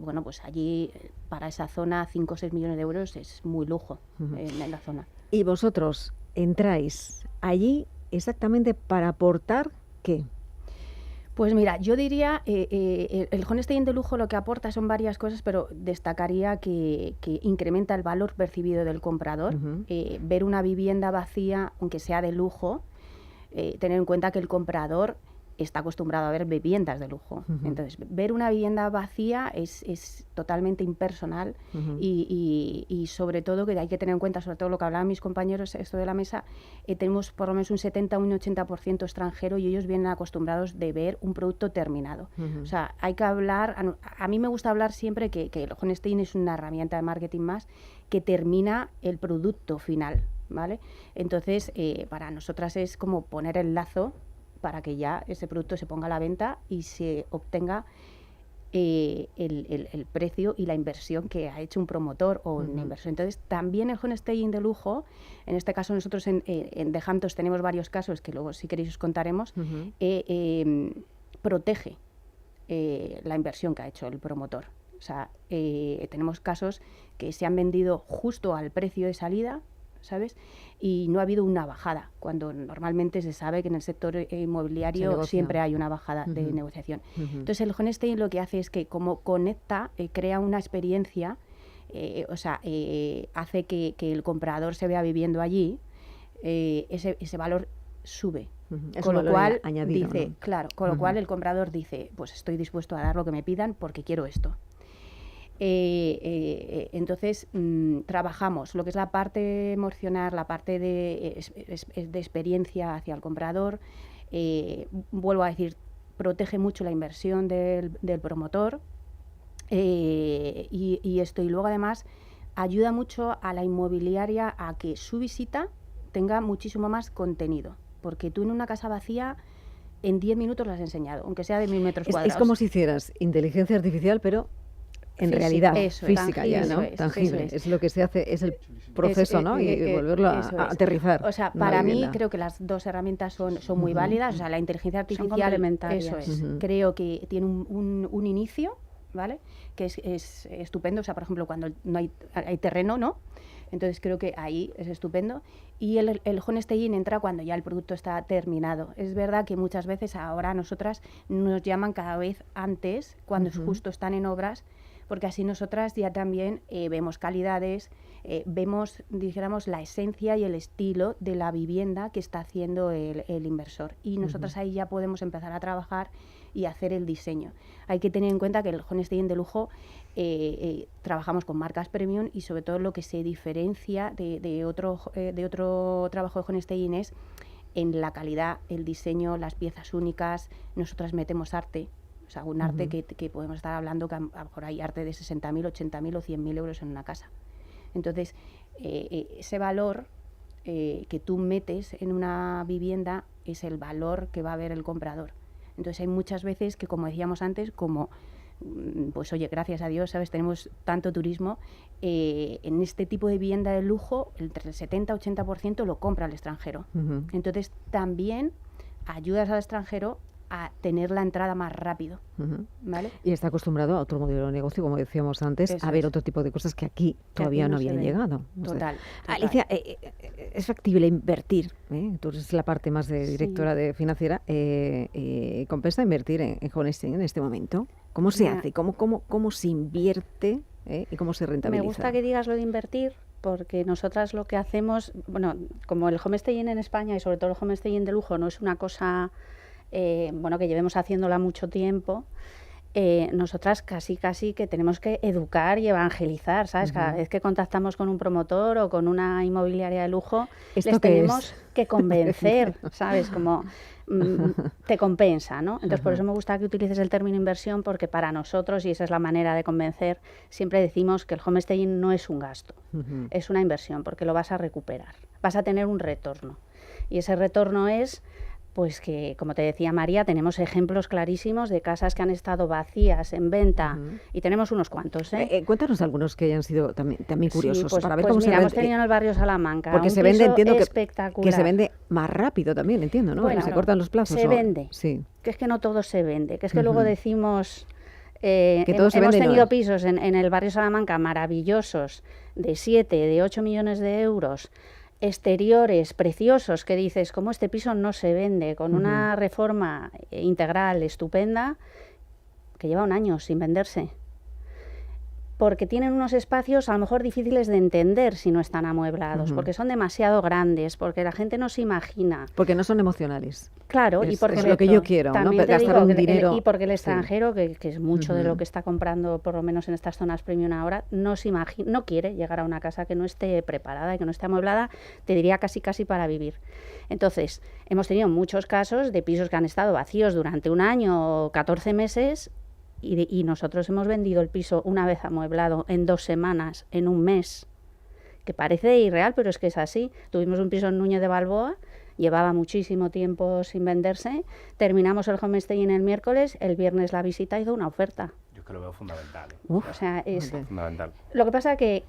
bueno, pues allí para esa zona 5 o 6 millones de euros es muy lujo en la zona. ¿Y vosotros entráis allí exactamente para aportar qué? Pues mira, yo diría, el Honestein de lujo lo que aporta son varias cosas, pero destacaría que incrementa el valor percibido del comprador. Ver una vivienda vacía, aunque sea de lujo, tener en cuenta que el comprador está acostumbrado a ver viviendas de lujo. Entonces, ver una vivienda vacía es totalmente impersonal y sobre todo que hay que tener en cuenta, sobre todo lo que hablaban mis compañeros esto de la mesa, tenemos por lo menos un 70 o un 80% extranjero y ellos vienen acostumbrados de ver un producto terminado. O sea, hay que hablar, a mí me gusta hablar siempre que el Honestein es una herramienta de marketing más que termina el producto final, ¿vale? Entonces, para nosotras es como poner el lazo para que ya ese producto se ponga a la venta y se obtenga el precio y la inversión que ha hecho un promotor o un inversor. Entonces, también el Honestein de lujo, en este caso nosotros en The Hamptons tenemos varios casos que luego si queréis os contaremos, protege la inversión que ha hecho el promotor. O sea, tenemos casos que se han vendido justo al precio de salida, ¿sabes? Y no ha habido una bajada, cuando normalmente se sabe que en el sector inmobiliario siempre hay una bajada de negociación. Entonces el Honestein lo que hace es que como conecta, crea una experiencia, o sea, hace que el comprador se vea viviendo allí, ese valor sube. Con lo cual añadido, dice, ¿no? Claro, con lo cual el comprador dice, pues estoy dispuesto a dar lo que me pidan porque quiero esto. Entonces trabajamos lo que es la parte emocional, la parte de experiencia hacia el comprador. Vuelvo a decir, protege mucho la inversión del promotor y esto. Y luego además ayuda mucho a la inmobiliaria a que su visita tenga muchísimo más contenido, porque tú en una casa vacía en 10 minutos la has enseñado, aunque sea de 1000 metros cuadrados. Es como si hicieras inteligencia artificial, pero en realidad, física ya, ¿no? Tangible. Es lo que se hace, es el proceso, ¿no? Y volverlo a aterrizar. O sea, para mí creo que las dos herramientas son muy válidas. O sea, la inteligencia artificial, son complementarias. Eso es. Creo que tiene un inicio, ¿vale? Que es estupendo. O sea, por ejemplo, cuando no hay terreno, ¿no? Entonces creo que ahí es estupendo. Y el Honestein entra cuando ya el producto está terminado. Es verdad que muchas veces ahora nosotras nos llaman cada vez antes, cuando justo están en obras, porque así nosotras ya también vemos calidades, vemos, dijéramos, la esencia y el estilo de la vivienda que está haciendo el inversor. Y nosotras ahí ya podemos empezar a trabajar y hacer el diseño. Hay que tener en cuenta que el Honestein de lujo trabajamos con marcas premium y sobre todo lo que se diferencia de otro trabajo de Honestein es en la calidad, el diseño, las piezas únicas. Nosotras metemos arte. O sea, un arte que podemos estar hablando que a lo mejor hay arte de 60.000, 80.000 o 100.000 euros en una casa. Entonces, ese valor que tú metes en una vivienda es el valor que va a ver el comprador. Entonces, hay muchas veces que, como decíamos antes, como pues oye, gracias a Dios, ¿sabes? Tenemos tanto turismo. En este tipo de vivienda de lujo, entre el 70-80% lo compra el extranjero. Entonces, también ayudas al extranjero a tener la entrada más rápido, ¿vale? Y está acostumbrado a otro modelo de negocio, como decíamos antes, Eso a ver es. otro tipo de cosas que aquí todavía aquí no no se habían ven. llegado. Total. Alicia, ¿es factible invertir? Tú eres la parte más de directora de financiera. ¿Compensa invertir en Honesting en este momento? ¿Cómo se hace? ¿Cómo se invierte y cómo se rentabiliza? Me gusta que digas lo de invertir, porque nosotras lo que hacemos, bueno, como el homestaying en España y sobre todo el homestaying de lujo no es una cosa que llevemos haciéndola mucho tiempo, nosotras casi que tenemos que educar y evangelizar, ¿sabes? Cada vez que contactamos con un promotor o con una inmobiliaria de lujo, les tenemos que convencer, ¿sabes? Como te compensa, ¿no? Entonces, por eso me gusta que utilices el término inversión, porque para nosotros, y esa es la manera de convencer, siempre decimos que el homestaying no es un gasto, es una inversión, porque lo vas a recuperar, vas a tener un retorno. Y ese retorno es... Pues que, como te decía María, tenemos ejemplos clarísimos de casas que han estado vacías en venta y tenemos unos cuantos. Cuéntanos algunos que hayan sido también curiosos pues, para ver pues cómo mira, se vende. Hemos tenido en el barrio Salamanca porque un se vende, piso entiendo espectacular. que se vende más rápido también, entiendo, ¿no? Bueno, se cortan los plazos. Se vende, sí. Que es que no todo se vende, que es que luego decimos... que todo se hemos vende, tenido no pisos en el barrio Salamanca maravillosos de 7, de 8 millones de euros, exteriores preciosos, que dices, como este piso no se vende, con una reforma integral estupenda, que lleva un año sin venderse. Porque tienen unos espacios a lo mejor difíciles de entender si no están amueblados, porque son demasiado grandes, porque la gente no se imagina. Porque no son emocionales. Claro, y porque es lo que yo quiero, ¿no? Gastar un dinero. Y porque el extranjero, que es mucho de lo que está comprando, por lo menos en estas zonas premium ahora, no quiere llegar a una casa que no esté preparada y que no esté amueblada, te diría casi para vivir. Entonces, hemos tenido muchos casos de pisos que han estado vacíos durante un año o 14 meses y nosotros hemos vendido el piso una vez amueblado en 2 semanas, en un mes, que parece irreal, pero es que es así. Tuvimos un piso en Núñez de Balboa, llevaba muchísimo tiempo sin venderse, terminamos el homestaying el miércoles, el viernes la visita hizo una oferta. Yo es que lo veo fundamental. O sea, es fundamental. Lo que pasa que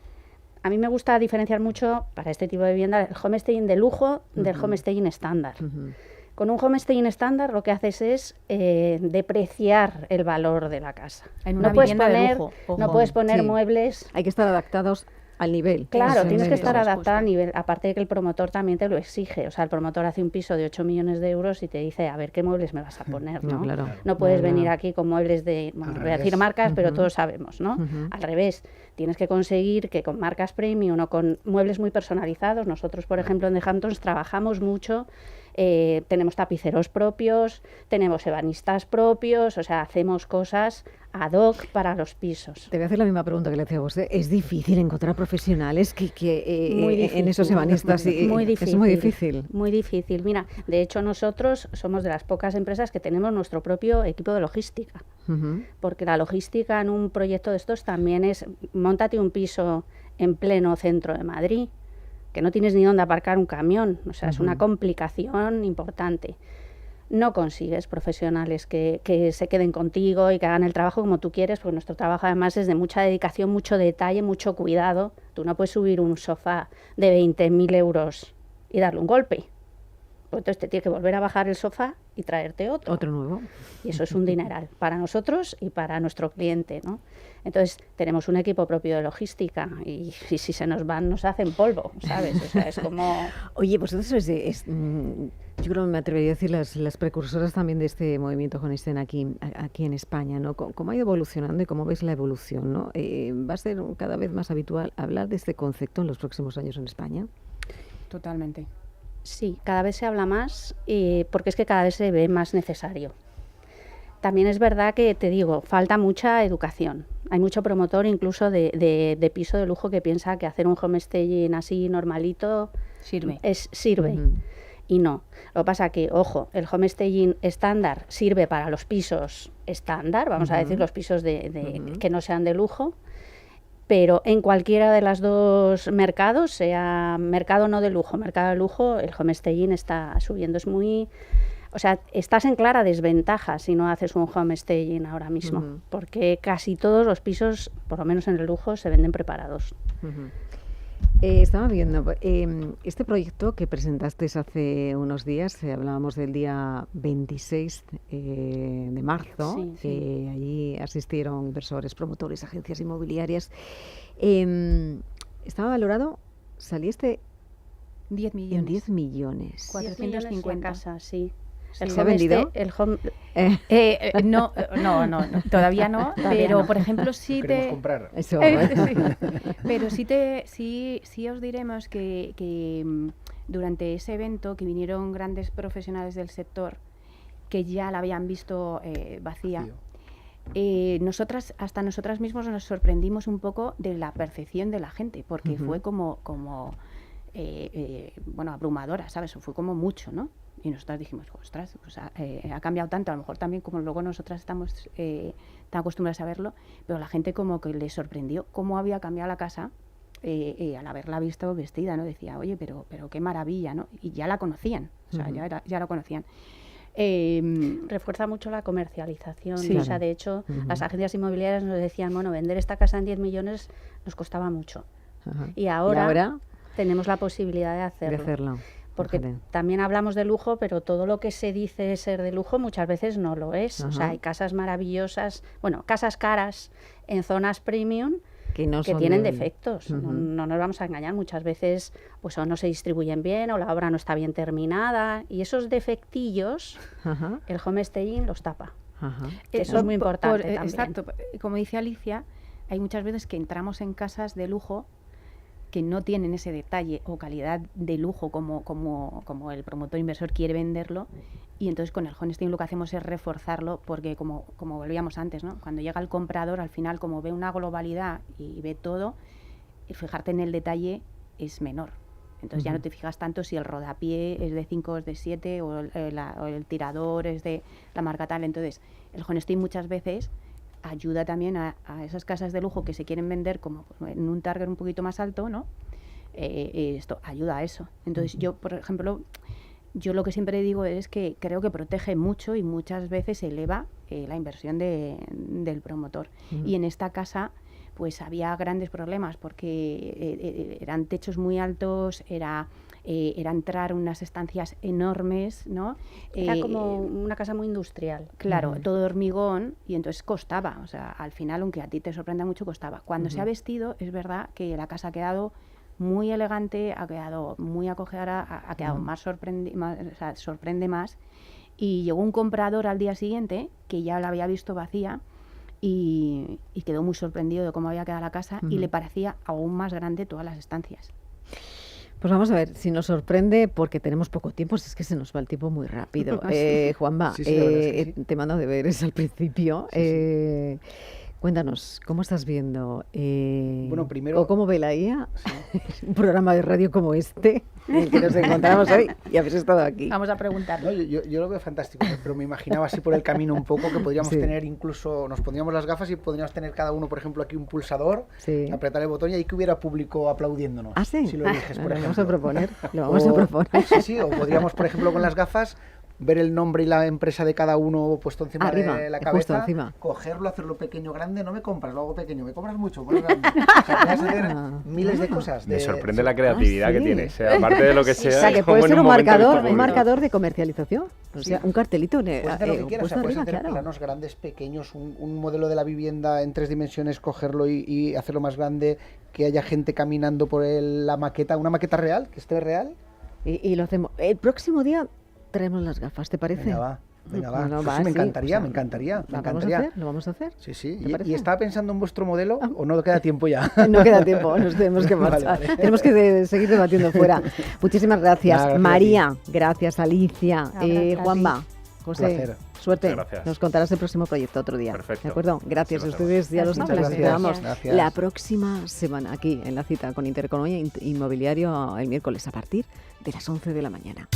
a mí me gusta diferenciar mucho para este tipo de vivienda el homestaying de lujo del homestaying estándar. Con un homestaying estándar lo que haces es depreciar el valor de la casa. En una vivienda de lujo. No puedes poner muebles. Hay que estar adaptados al nivel. Claro, tienes que estar adaptado al nivel. Aparte de que el promotor también te lo exige. O sea, el promotor hace un piso de 8 millones de euros y te dice, a ver, ¿qué muebles me vas a poner? ¿no? Claro. No puedes venir aquí con muebles de... Bueno, voy a decir marcas, pero todos sabemos, ¿no? Al revés. Tienes que conseguir que con marcas premium o con muebles muy personalizados, nosotros, por ejemplo, en The Hamptons trabajamos mucho. Tenemos tapiceros propios, tenemos ebanistas propios, o sea, hacemos cosas ad hoc para los pisos. Te voy a hacer la misma pregunta que le hacía a usted. ¿Es difícil encontrar profesionales que en esos ebanistas? Muy difícil. Es muy difícil. Muy difícil. Mira, de hecho nosotros somos de las pocas empresas que tenemos nuestro propio equipo de logística. Porque la logística en un proyecto de estos también es, móntate un piso en pleno centro de Madrid, que no tienes ni dónde aparcar un camión, o sea, es una complicación importante. No consigues profesionales que se queden contigo y que hagan el trabajo como tú quieres, porque nuestro trabajo además es de mucha dedicación, mucho detalle, mucho cuidado. Tú no puedes subir un sofá de 20.000 euros y darle un golpe. Pues entonces te tienes que volver a bajar el sofá y traerte otro. Otro nuevo. Y eso es un dineral para nosotros y para nuestro cliente, ¿no? Entonces, tenemos un equipo propio de logística y si se nos van, nos hacen polvo, ¿sabes? O sea, es como... Oye, vosotros yo creo que me atrevería a decir las precursoras también de este movimiento Honesting aquí en España, ¿no? ¿Cómo ha ido evolucionando y cómo ves la evolución, ¿no? ¿Va a ser cada vez más habitual hablar de este concepto en los próximos años en España? Totalmente. Sí, cada vez se habla más porque es que cada vez se ve más necesario. También es verdad que, te digo, falta mucha educación. Hay mucho promotor incluso de piso de lujo que piensa que hacer un homestaying así normalito sirve. Y no. Lo que pasa que, ojo, el homestaying estándar sirve para los pisos estándar, vamos a decir los pisos que no sean de lujo, pero en cualquiera de los dos mercados, sea mercado no de lujo, mercado de lujo, el homestaying está subiendo. Es muy... O sea, estás en clara desventaja si no haces un homestaying ahora mismo, porque casi todos los pisos, por lo menos en el lujo, se venden preparados. Estaba viendo este proyecto que presentaste hace unos días, hablábamos del día 26 de marzo, allí asistieron inversores, promotores, agencias inmobiliarias. Estaba valorado, saliste 10 millones. En 10 millones. 450 casas, sí. ¿Se ha vendido? No, todavía no, pero por ejemplo sí Queremos comprar. Eso, pero sí os diremos que durante ese evento que vinieron grandes profesionales del sector que ya la habían visto vacía. Hasta nosotras mismos nos sorprendimos un poco de la percepción de la gente, porque fue como abrumadora, ¿sabes? Fue como mucho, ¿no? Y nosotras dijimos, ostras, pues ha cambiado tanto, a lo mejor también como luego nosotras estamos tan acostumbradas a verlo, pero la gente como que le sorprendió cómo había cambiado la casa al haberla visto vestida, ¿no? Decía, oye, pero qué maravilla, ¿no? Y ya la conocían, o sea, ya la conocían. Refuerza mucho la comercialización. Sí, o sea, de hecho, las agencias inmobiliarias nos decían, bueno, vender esta casa en 10 millones nos costaba mucho. Y ahora tenemos la posibilidad de hacerlo. Porque también hablamos de lujo, pero todo lo que se dice ser de lujo muchas veces no lo es. O sea, hay casas maravillosas, casas caras en zonas premium que tienen defectos. No nos vamos a engañar, muchas veces pues o no se distribuyen bien o la obra no está bien terminada, y esos defectillos el homestaying los tapa. Eso es muy importante también. Exacto, como dice Alicia, hay muchas veces que entramos en casas de lujo que no tienen ese detalle o calidad de lujo como el promotor inversor quiere venderlo, y entonces con el homestaying lo que hacemos es reforzarlo, porque como volvíamos antes, ¿no? Cuando llega el comprador, al final, como ve una globalidad y ve todo, fijarte en el detalle es menor. Entonces ya no te fijas tanto si el rodapié es de 5 o es de 7 o el tirador es de la marca tal. Entonces el homestaying muchas veces ayuda también a esas casas de lujo que se quieren vender como en un target un poquito más alto, ¿no? Esto ayuda a eso. Entonces yo, por ejemplo, lo que siempre digo es que creo que protege mucho y muchas veces eleva la inversión del promotor. Y en esta casa pues había grandes problemas porque eran techos muy altos, era entrar unas estancias enormes, ¿no? Era como una casa muy industrial. Claro, todo hormigón, y entonces costaba, o sea, al final, aunque a ti te sorprenda mucho, costaba. Cuando se ha vestido, es verdad que la casa ha quedado muy elegante, ha quedado muy acogedora, ha quedado sorprende más. Y llegó un comprador al día siguiente, que ya la había visto vacía, y quedó muy sorprendido de cómo había quedado la casa, y le parecía aún más grande todas las estancias. Pues vamos a ver si nos sorprende, porque tenemos poco tiempo, es que se nos va el tiempo muy rápido. Juanma, te mando deberes al principio. Cuéntanos, ¿cómo estás viendo? Bueno, primero... ¿O cómo ve la IA? Un programa de radio como este, en el que nos encontramos hoy y habéis estado aquí. Vamos a preguntar. No, yo lo veo fantástico, pero me imaginaba así por el camino un poco que podríamos tener incluso, nos pondríamos las gafas y podríamos tener cada uno, por ejemplo, aquí un pulsador, apretar el botón y ahí que hubiera público aplaudiéndonos. ¿Ah, sí? Si lo eliges, por ejemplo. Lo vamos a proponer. Sí, o podríamos, por ejemplo, con las gafas, ver el nombre y la empresa de cada uno puesto encima de la cabeza, cogerlo, hacerlo pequeño, grande, no me compras, lo hago pequeño, me compras mucho, pues grande. O sea, puedes hacer miles de cosas. Me sorprende la creatividad que tiene, o sea, aparte de lo que sea. O sea, que puede ser un marcador de comercialización, o sea, un cartelito. Puedes hacer lo que quieras, puedes hacer planos grandes, pequeños, un modelo de la vivienda en 3 dimensiones, cogerlo y hacerlo más grande, que haya gente caminando por la maqueta, una maqueta real, que esté real. Y lo hacemos. El próximo día traemos las gafas, ¿te parece? Venga, va. Pues me encantaría. ¿Lo vamos a hacer? Sí. Y estaba pensando en vuestro modelo, ¿o no queda tiempo ya? No queda tiempo, nos tenemos que marchar. Vale. Tenemos que seguir debatiendo fuera. Muchísimas gracias. María, gracias Alicia, Juanma, José, suerte. Gracias. Nos contarás el próximo proyecto otro día. Perfecto. ¿De acuerdo? Gracias a ustedes, ya los esperamos la próxima semana aquí en la cita con Intereconomía Inmobiliario el miércoles a partir de las 11 de la mañana.